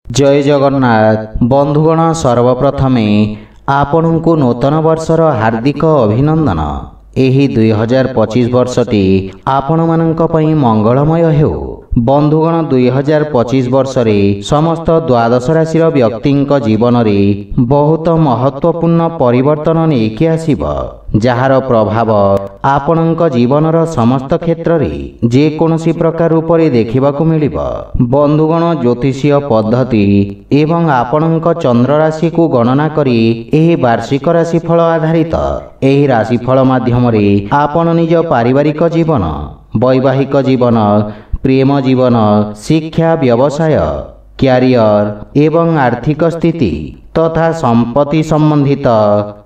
जय जगन्नाथ बंधुगण सर्वप्रथमे आपणको नूतन वर्षर हार्दिक अभिनंदन। एही 2025 वर्षटी आपण माननक पई मंगलमय हेउ। बंधुगण 2025 वर्षरे समस्त द्वादश राशि व्यक्तिंक जीवन रे बहुत महत्वपूर्ण परिवर्तन नेकी आसीब, जार प्रभाव आपणक जीवनर समस्त क्षेत्र रे जे कोनोसी प्रकार उपरे देखिबाकू मिलिब। बंधुगण ज्योतिषीय पद्धति एवं आपणक चंद्र राशि को गणना करी एही वार्षिक राशिफल आधारित एही राशिफल माध्यम रे आपण निज पारिवारिक जीवन, वैवाहिक जीवन, प्रेम जीवन, शिक्षा, व्यवसाय, क्यारियर एवं आर्थिक स्थिति तथा संपत्ति संबंधित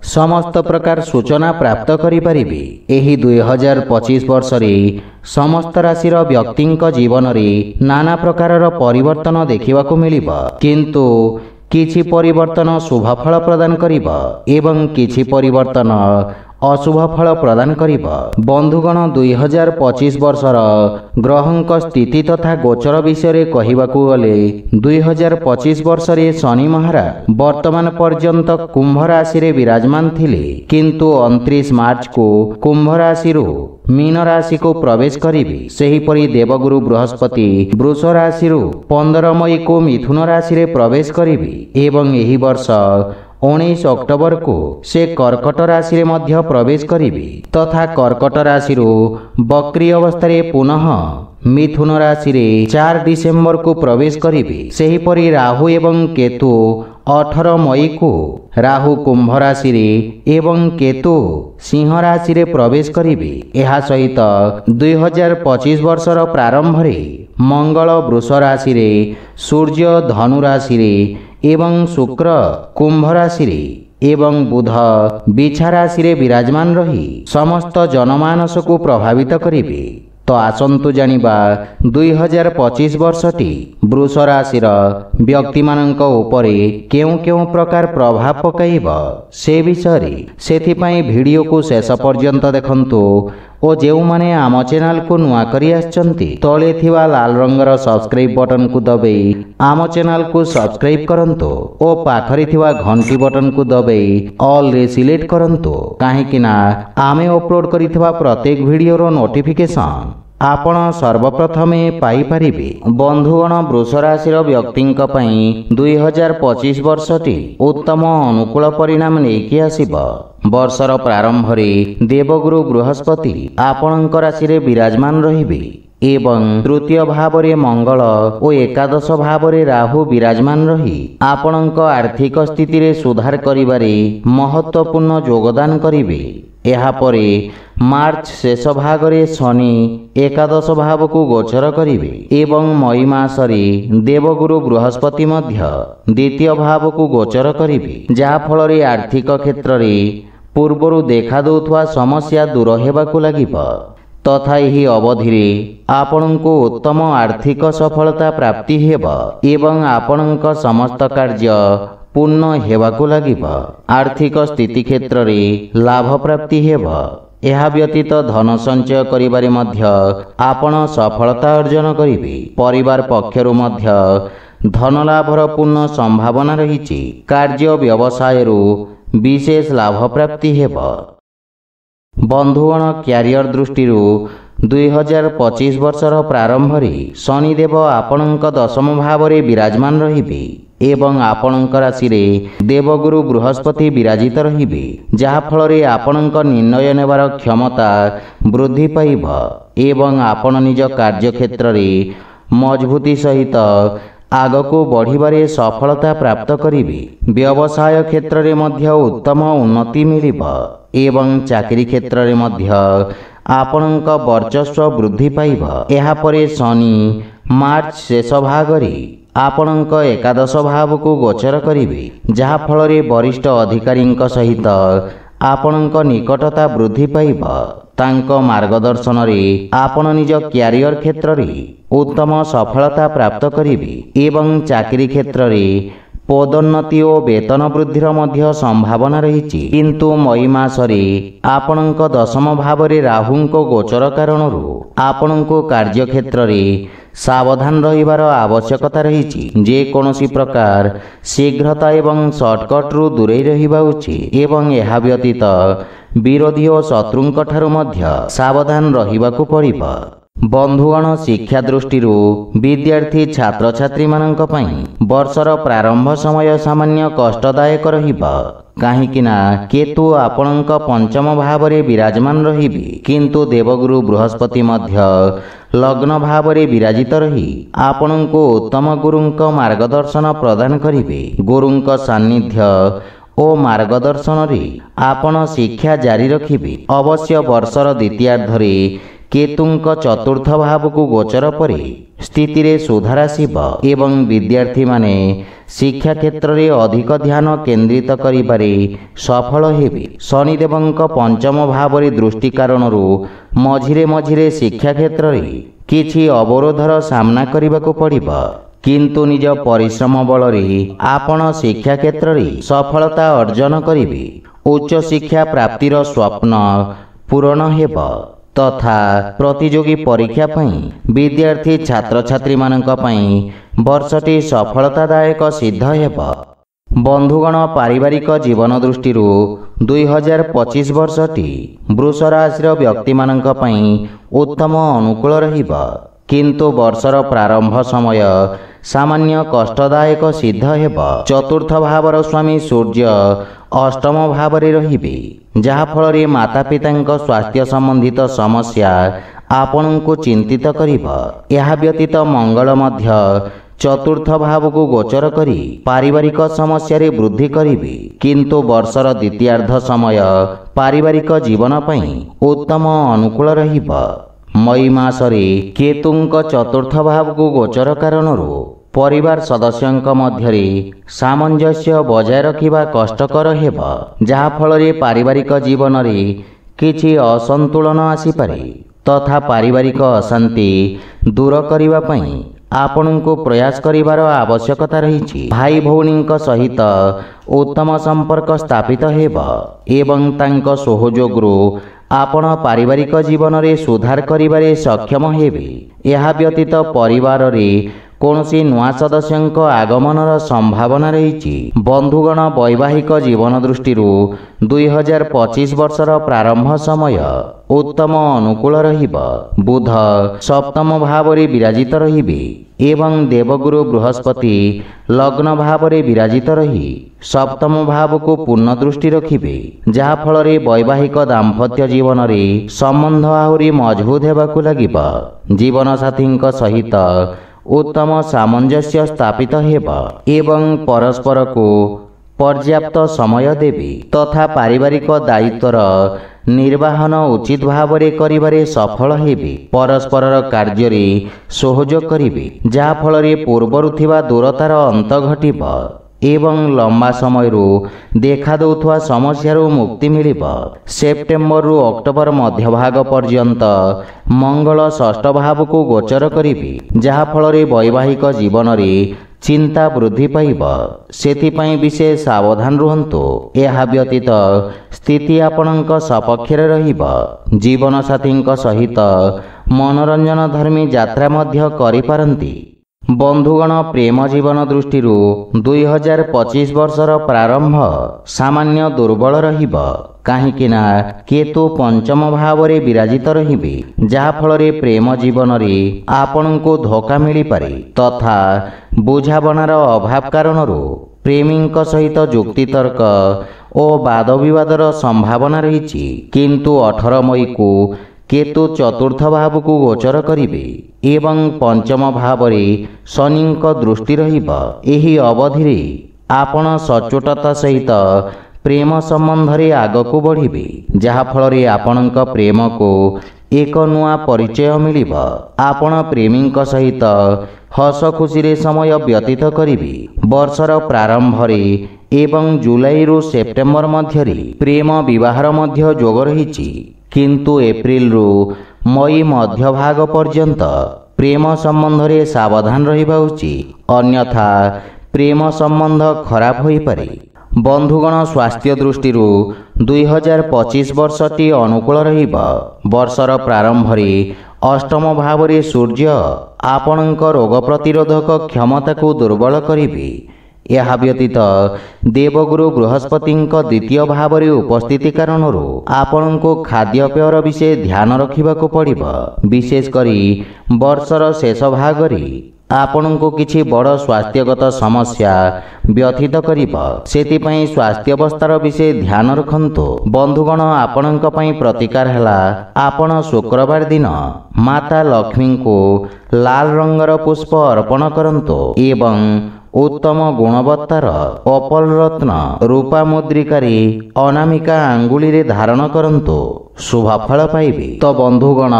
समस्त प्रकार सूचना प्राप्त करिपारिबे। एही 2025 वर्ष रे समस्त राशिर व्यक्तिंक जीवन रे नाना प्रकारर परिवर्तन देखिबाकू मिलिब, किंतु किछि परिवर्तन शुभ फल प्रदान करिब एवं किछि परिवर्तन अशुभ फल प्रदान करिब। बंधुगण 2025 वर्षर ग्रहंक स्थिति तथा गोचर विषय कहिबाकू गले 2025 वर्ष रे शनि महाराज वर्तमान पर्यंत कुंभ राशि रे विराजमान थिले, किंतु 29 मार्च को कुंभ राशि मीन राशि को प्रवेश करिबे। सेहीपरि देवगुरु बृहस्पति वृष राशि 15 मई को मिथुन राशि रे प्रवेश करिबे एवं एही वर्ष 19 अक्टोबर को से कर्कट राशि रे मध्य प्रवेश करिबे तथा कर्कट राशि बक्री अवस्था रे पुनः मिथुन राशि रे 4 डिसेम्बर को प्रवेश करिबे। सेहीपरि राहु एवं केतु 18 मई को राहु कुंभ राशि रे एवं केतु सिंह राशि रे प्रवेश करिबे। एहा सहित 2025 वर्षर प्रारंभ रे मंगल वृष राशि रे, सूर्य धनु राशि रे एवं शुक्र कुंभ राशि रे एवं बुध बिछा राशि रे विराजमान रही समस्त जनमानस को प्रभावित करिबे। तो आसंतु जानिबा 2025 वर्षटी वृष राशिर व्यक्ति मानक उपरे केउ केउ प्रकार प्रभाव पकाइब से विषय सेथिपाई वीडियो को शेष पर्यंत देखंतु और जो माने आम चैनल को नुआ करी आछंती तले थिवा लाल रंगर सब्सक्राइब बटन को दबाई आम चैनल को सब्सक्राइब करंतु और पाखरी थिवा घंटी बटन को दबाई ऑल रे सिलेक्ट करंतु, काहेकि ना आमे अपलोड करिथिवा प्रत्येक वीडियो रो नोटिफिकेशन आपण सर्वप्रथमे पाई परिबे। बंधुगण वृष राशिर व्यक्तिंक पई 2025 वर्षटी उत्तम अनुकूल परिणाम नेकी आसीब। वर्षर प्रारंभ रे देवगुरु बृहस्पति आपणक राशि रे विराजमान रहिबे एवं तृतीय भाव रे मंगल और एकादश भाव रे राहु विराजमान रही आपणक आर्थिक स्थिति रे सुधार करिबारे महत्वपूर्ण योगदान करिबे। एहा परे मार्च शेष भाग रे शनि एकादश भाव को गोचर करिबे एवं मई मास रे देवगुरु बृहस्पति मध्य द्वितीय भाव को गोचर करिबे, जहा फल रे आर्थिक क्षेत्र रे पूर्वरु देखा दउथवा समस्या दूर हेबाकू लागिब तथा यही अवधि रे आपणको उत्तम आर्थिक सफलता प्राप्ति हेब एवं आपणक समस्त कार्य पूर्ण हेबाकू लागिब। आर्थिक स्थिति क्षेत्र रे लाभ प्राप्ति हेब। एहा व्यतीत धन संचय करिबारे मध्य आपण सफलता अर्जन करिबे। परिवार पक्षरु मध्य धन लाभर पूर्ण संभावना रहिछि। कार्य व्यवसाय विशेष लाभ प्राप्ति हेब। बंधुगण क्यारियर दृष्टि 2025 वर्षर प्रारंभ रे शनिदेव आपणक दशम भाव रे विराजमान रहिबे एवं आपणक राशि रे देवगुरु बृहस्पति विराजित रहिबे, जहा फल रे आपणक निर्णय नेबार क्षमता वृद्धि पाइब एवं आपण निज कार्य क्षेत्र रे मजबूती सहित आगको बढ़िबारे सफलता प्राप्त करिबे। व्यवसाय क्षेत्र रे मध्य उत्तम उन्नति मिलिब एवं चाकरी क्षेत्र रे मध्य आपणक वर्चस्व वृद्धि पाइब। एहा परे शनि मार्च शेष भाग रे आपणक एकादश भाव को गोचर करिबे, जहा फल रे वरिष्ठ अधिकारींक सहित आपणक निकटता वृद्धि पाइब। तांक मार्गदर्शन रे आपण निज क्यारियर क्षेत्र रे उत्तम सफलता प्राप्त करिबे एवं चाकरी क्षेत्र रे ପଦୋନ୍ନତି ଓ ବେତନ ବୃଦ୍ଧିର ମଧ୍ୟ ସମ୍ଭାବନା ରହିଛି। କିନ୍ତୁ ମଇ ମାସରେ ଆପଣଙ୍କ ଦଶମ ଭାବରେ ରାହୁଙ୍କ ଗୋଚର କାରଣରୁ ଆପଣଙ୍କୁ କାର୍ଯ୍ୟକ୍ଷେତ୍ରରେ ସାବଧାନ ରହିବାର ଆବଶ୍ୟକତା ରହିଛି। ଯେକୌଣସି ପ୍ରକାର ଶୀଘ୍ରତା ଏବଂ ସର୍ଟକଟ୍ରୁ ଦୂରେଇ ରହିବା ଉଚିତ ଏବଂ ଏହା ବ୍ୟତୀତ ବିରୋଧୀ ଓ ଶତ୍ରୁଙ୍କ ଠାରୁ ମଧ୍ୟ ସାବଧାନ ରହିବାକୁ ପଡ଼ିବ। ବନ୍ଧୁଗଣ, ଶିକ୍ଷା ଦୃଷ୍ଟିରୁ ବିଦ୍ୟାର୍ଥୀ ଛାତ୍ରଛାତ୍ରୀମାନଙ୍କ ପାଇଁ ବର୍ଷର ପ୍ରାରମ୍ଭ ସମୟ ସାମାନ୍ୟ କଷ୍ଟଦାୟକ ରହିବ। କାହିଁକି ନା କେତୁ ଆପଣଙ୍କ ପଞ୍ଚମ ଭାବରେ ବିରାଜମାନ ରହିବେ। କିନ୍ତୁ ଦେବଗୁରୁ ବୃହସ୍ପତି ମଧ୍ୟ ଲଗ୍ନ ଭାବରେ ବିରାଜିତ ରହି ଆପଣଙ୍କୁ ଉତ୍ତମ ଗୁରୁଙ୍କ ମାର୍ଗଦର୍ଶନ ପ୍ରଦାନ କରିବେ। ଗୁରୁଙ୍କ ସାନ୍ନିଧ୍ୟ ଓ ମାର୍ଗଦର୍ଶନରେ ଆପଣ ଶିକ୍ଷା ଜାରି ରଖିବେ। ଅବଶ୍ୟ ବର୍ଷର ଦ୍ୱିତୀୟାର୍ଦ୍ଧରେ କେତୁଙ୍କ ଚତୁର୍ଥ ଭାବକୁ ଗୋଚର ପରେ ସ୍ଥିତିରେ ସୁଧାର ଆସିବ ଏବଂ ବିଦ୍ୟାର୍ଥୀମାନେ ଶିକ୍ଷା କ୍ଷେତ୍ରରେ ଅଧିକ ଧ୍ୟାନ କେନ୍ଦ୍ରିତ କରିବାରେ ସଫଳ ହେବେ। ଶନିଦେବଙ୍କ ପଞ୍ଚମ ଭାବରେ ଦୃଷ୍ଟି କାରଣରୁ ମଝିରେ ମଝିରେ ଶିକ୍ଷା କ୍ଷେତ୍ରରେ କିଛି ଅବରୋଧର ସାମ୍ନା କରିବାକୁ ପଡ଼ିବ। କିନ୍ତୁ ନିଜ ପରିଶ୍ରମ ବଳରେ ଆପଣ ଶିକ୍ଷା କ୍ଷେତ୍ରରେ ସଫଳତା ଅର୍ଜନ କରିବେ। ଉଚ୍ଚଶିକ୍ଷା ପ୍ରାପ୍ତିର ସ୍ୱପ୍ନ ପୂରଣ ହେବ ତଥା ପ୍ରତିଯୋଗୀ ପରୀକ୍ଷା ପାଇଁ ବିଦ୍ୟାର୍ଥୀ ଛାତ୍ରଛାତ୍ରୀମାନଙ୍କ ପାଇଁ ବର୍ଷଟି ସଫଳତାଦାୟକ ସିଦ୍ଧ ହେବ। ବନ୍ଧୁଗଣ, ପାରିବାରିକ ଜୀବନ ଦୃଷ୍ଟିରୁ 2025 ବର୍ଷଟି ବୃଷ ରାଶିର ବ୍ୟକ୍ତିମାନଙ୍କ ପାଇଁ ଉତ୍ତମ ଅନୁକୂଳ ରହିବ। କିନ୍ତୁ ବର୍ଷର ପ୍ରାରମ୍ଭ ସମୟ ସାମାନ୍ୟ କଷ୍ଟଦାୟକ ସିଦ୍ଧ ହେବ। ଚତୁର୍ଥ ଭାବର ସ୍ୱାମୀ ସୂର୍ଯ୍ୟ ଅଷ୍ଟମ ଭାବରେ ରହିବେ, ଯାହାଫଳରେ ମାତାପିତାଙ୍କ ସ୍ୱାସ୍ଥ୍ୟ ସମ୍ବନ୍ଧିତ ସମସ୍ୟା ଆପଣଙ୍କୁ ଚିନ୍ତିତ କରିବ। ଏହା ବ୍ୟତୀତ ମଙ୍ଗଳ ମଧ୍ୟ ଚତୁର୍ଥ ଭାବକୁ ଗୋଚର କରି ପାରିବାରିକ ସମସ୍ୟାରେ ବୃଦ୍ଧି କରିବେ। କିନ୍ତୁ ବର୍ଷର ଦ୍ୱିତୀୟାର୍ଦ୍ଧ ସମୟ ପାରିବାରିକ ଜୀବନ ପାଇଁ ଉତ୍ତମ ଅନୁକୂଳ ରହିବ। ମଇ ମାସରେ କେତୁଙ୍କ ଚତୁର୍ଥ ଭାବକୁ ଗୋଚର କାରଣରୁ ପରିବାର ସଦସ୍ୟଙ୍କ ମଧ୍ୟରେ ସାମଞ୍ଜସ୍ୟ ବଜାୟ ରଖିବା କଷ୍ଟକର ହେବ, ଯାହାଫଳରେ ପାରିବାରିକ ଜୀବନରେ କିଛି ଅସନ୍ତୁଳନ ଆସିପାରେ ତଥା ପାରିବାରିକ ଅଶାନ୍ତି ଦୂର କରିବା ପାଇଁ ଆପଣଙ୍କୁ ପ୍ରୟାସ କରିବାର ଆବଶ୍ୟକତା ରହିଛି। ଭାଇ ଭଉଣୀଙ୍କ ସହିତ ଉତ୍ତମ ସମ୍ପର୍କ ସ୍ଥାପିତ ହେବ ଏବଂ ତାଙ୍କ ସହଯୋଗରୁ ଆପଣ ପାରିବାରିକ ଜୀବନରେ ସୁଧାର କରିବାରେ ସକ୍ଷମ ହେବେ। ଏହା ବ୍ୟତୀତ ପରିବାରରେ କୌଣସି ନୂଆ ସଦସ୍ୟଙ୍କ ଆଗମନର ସମ୍ଭାବନା ରହିଛି। ବନ୍ଧୁଗଣ, ବୈବାହିକ ଜୀବନ ଦୃଷ୍ଟିରୁ 2025 ବର୍ଷର ପ୍ରାରମ୍ଭ ସମୟ ଉତ୍ତମ ଅନୁକୂଳ ରହିବ। ବୁଧ ସପ୍ତମ ଭାବରେ ବିରାଜିତ ରହିବେ ଏବଂ ଦେବଗୁରୁ ବୃହସ୍ପତି ଲଗ୍ନ ଭାବରେ ବିରାଜିତ ରହି ସପ୍ତମ ଭାବକୁ ପୂର୍ଣ୍ଣ ଦୃଷ୍ଟି ରଖିବେ, ଯାହାଫଳରେ ବୈବାହିକ ଦାମ୍ପତ୍ୟ ଜୀବନରେ ସମ୍ବନ୍ଧ ଆହୁରି ମଜବୁତ ହେବାକୁ ଲାଗିବ। ଜୀବନସାଥୀଙ୍କ ସହିତ ଉତ୍ତମ ସାମଞ୍ଜସ୍ୟ ସ୍ଥାପିତ ହେବ ଏବଂ ପରସ୍ପରକୁ ପର୍ଯ୍ୟାପ୍ତ ସମୟ ଦେବେ ତଥା ପାରିବାରିକ ଦାୟିତ୍ୱର ନିର୍ବାହନ ଉଚିତ ଭାବରେ କରିବାରେ ସଫଳ ହେବେ। ପରସ୍ପରର କାର୍ଯ୍ୟରେ ସହଯୋଗ କରିବେ, ଯାହାଫଳରେ ପୂର୍ବରୁ ଥିବା ଦୂରତାର ଅନ୍ତ ଘଟିବ ଏବଂ ଲମ୍ବା ସମୟରୁ ଦେଖାଦେଉଥିବା ସମସ୍ୟାରୁ ମୁକ୍ତି ମିଳିବ। ସେପ୍ଟେମ୍ବରରୁ ଅକ୍ଟୋବର ମଧ୍ୟଭାଗ ପର୍ଯ୍ୟନ୍ତ ମଙ୍ଗଳ ଷଷ୍ଠ ଭାବକୁ ଗୋଚର କରିବେ, ଯାହାଫଳରେ ବୈବାହିକ ଜୀବନରେ ଚିନ୍ତା ବୃଦ୍ଧି ପାଇବ। ସେଥିପାଇଁ ବିଶେଷ ସାବଧାନ ରୁହନ୍ତୁ। ଏହା ବ୍ୟତୀତ ସ୍ଥିତି ଆପଣଙ୍କ ସପକ୍ଷରେ ରହିବ। ଜୀବନସାଥୀଙ୍କ ସହିତ ମନୋରଞ୍ଜନ ଧର୍ମୀ ଯାତ୍ରା ମଧ୍ୟ କରିପାରନ୍ତି। ବନ୍ଧୁଗଣ, ପ୍ରେମ ଜୀବନ ଦୃଷ୍ଟିରୁ 2025 ବର୍ଷର ପ୍ରାରମ୍ଭ ସାମାନ୍ୟ ଦୁର୍ବଳ ରହିବ। କାହିଁକି ନା କେତୁ ପଞ୍ଚମ ଭାବରେ ବିରାଜିତ ରହିବେ, ଯାହାଫଳରେ ପ୍ରେମ ଜୀବନରେ ଆପଣଙ୍କୁ ଧୋକା ମିଳିପାରେ ତଥା ବୁଝାବଣାର ଅଭାବ କାରଣରୁ ପ୍ରେମୀଙ୍କ ସହିତ ଯୁକ୍ତିତର୍କ ଓ ବାଦବିବାଦର ସମ୍ଭାବନା ରହିଛି। କିନ୍ତୁ 18 ମଇକୁ କେତୁ ଚତୁର୍ଥ ଭାବକୁ ଗୋଚର କରିବେ ଏବଂ ପଞ୍ଚମ ଭାବରେ ଶନିଙ୍କ ଦୃଷ୍ଟି ରହିବ। ଏହି ଅବଧିରେ ଆପଣ ସଚ୍ଚୋଟତା ସହିତ ପ୍ରେମ ସମ୍ବନ୍ଧରେ ଆଗକୁ ବଢ଼ିବେ, ଯାହାଫଳରେ ଆପଣଙ୍କ ପ୍ରେମକୁ ଏକ ନୂଆ ପରିଚୟ ମିଳିବ। ଆପଣ ପ୍ରେମୀଙ୍କ ସହିତ ହସ ଖୁସିରେ ସମୟ ବ୍ୟତୀତ କରିବେ। ବର୍ଷର ପ୍ରାରମ୍ଭରେ ଏବଂ ଜୁଲାଇରୁ ସେପ୍ଟେମ୍ବର ମଧ୍ୟରେ ପ୍ରେମ ବିବାହର ମଧ୍ୟ ଯୋଗ ରହିଛି। କିନ୍ତୁ ଏପ୍ରିଲରୁ ମଇ ମଧ୍ୟଭାଗ ପର୍ଯ୍ୟନ୍ତ ପ୍ରେମ ସମ୍ବନ୍ଧରେ ସାବଧାନ ରହିବା ଉଚିତ, ଅନ୍ୟଥା ପ୍ରେମ ସମ୍ବନ୍ଧ ଖରାପ ହୋଇପାରେ। ବନ୍ଧୁଗଣ, ସ୍ୱାସ୍ଥ୍ୟ ଦୃଷ୍ଟିରୁ 2025 ବର୍ଷଟି ଅନୁକୂଳ ରହିବ। ବର୍ଷର ପ୍ରାରମ୍ଭରେ ଅଷ୍ଟମ ଭାବରେ ସୂର୍ଯ୍ୟ ଆପଣଙ୍କ ରୋଗ ପ୍ରତିରୋଧକ କ୍ଷମତାକୁ ଦୁର୍ବଳ କରିବେ। ଏହା ବ୍ୟତୀତ ଦେବଗୁରୁ ବୃହସ୍ପତିଙ୍କ ଦ୍ୱିତୀୟ ଭାବରେ ଉପସ୍ଥିତି କାରଣରୁ ଆପଣଙ୍କୁ ଖାଦ୍ୟପେୟର ବିଷୟ ଧ୍ୟାନ ରଖିବାକୁ ପଡ଼ିବ। ବିଶେଷ କରି ବର୍ଷର ଶେଷ ଭାଗରେ ଆପଣଙ୍କୁ କିଛି ବଡ଼ ସ୍ୱାସ୍ଥ୍ୟଗତ ସମସ୍ୟା ବ୍ୟଥିତ କରିବ। ସେଥିପାଇଁ ସ୍ୱାସ୍ଥ୍ୟାବସ୍ଥାର ବିଷୟ ଧ୍ୟାନ ରଖନ୍ତୁ। ବନ୍ଧୁଗଣ, ଆପଣଙ୍କ ପାଇଁ ପ୍ରତିକାର ହେଲା ଆପଣ ଶୁକ୍ରବାର ଦିନ ମାତା ଲକ୍ଷ୍ମୀଙ୍କୁ ଲାଲ ରଙ୍ଗର ପୁଷ୍ପ ଅର୍ପଣ କରନ୍ତୁ ଏବଂ ଉତ୍ତମ ଗୁଣବତ୍ତାର ଅପଲ ରତ୍ନ ରୂପା ମୁଦ୍ରିକାରେ ଅନାମିକା ଆଙ୍ଗୁଳିରେ ଧାରଣ କରନ୍ତୁ। ଶୁଭ ଫଳ ପାଇବେ। ତ ବନ୍ଧୁଗଣ,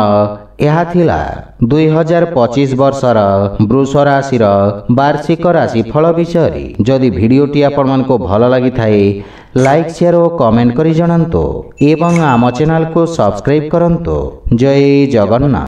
ଏହା ଥିଲା 2025 ବର୍ଷର ବୃଷ ରାଶିର ବାର୍ଷିକ ରାଶିଫଳ ବିଷୟରେ। ଯଦି ଭିଡ଼ିଓଟି ଆପଣମାନଙ୍କୁ ଭଲ ଲାଗିଥାଏ, ଲାଇକ୍, ସେୟାର ଓ କମେଣ୍ଟ କରି ଜଣାନ୍ତୁ ଏବଂ ଆମ ଚ୍ୟାନେଲକୁ ସବସ୍କ୍ରାଇବ୍ କରନ୍ତୁ। ଜୟ ଜଗନ୍ନାଥ।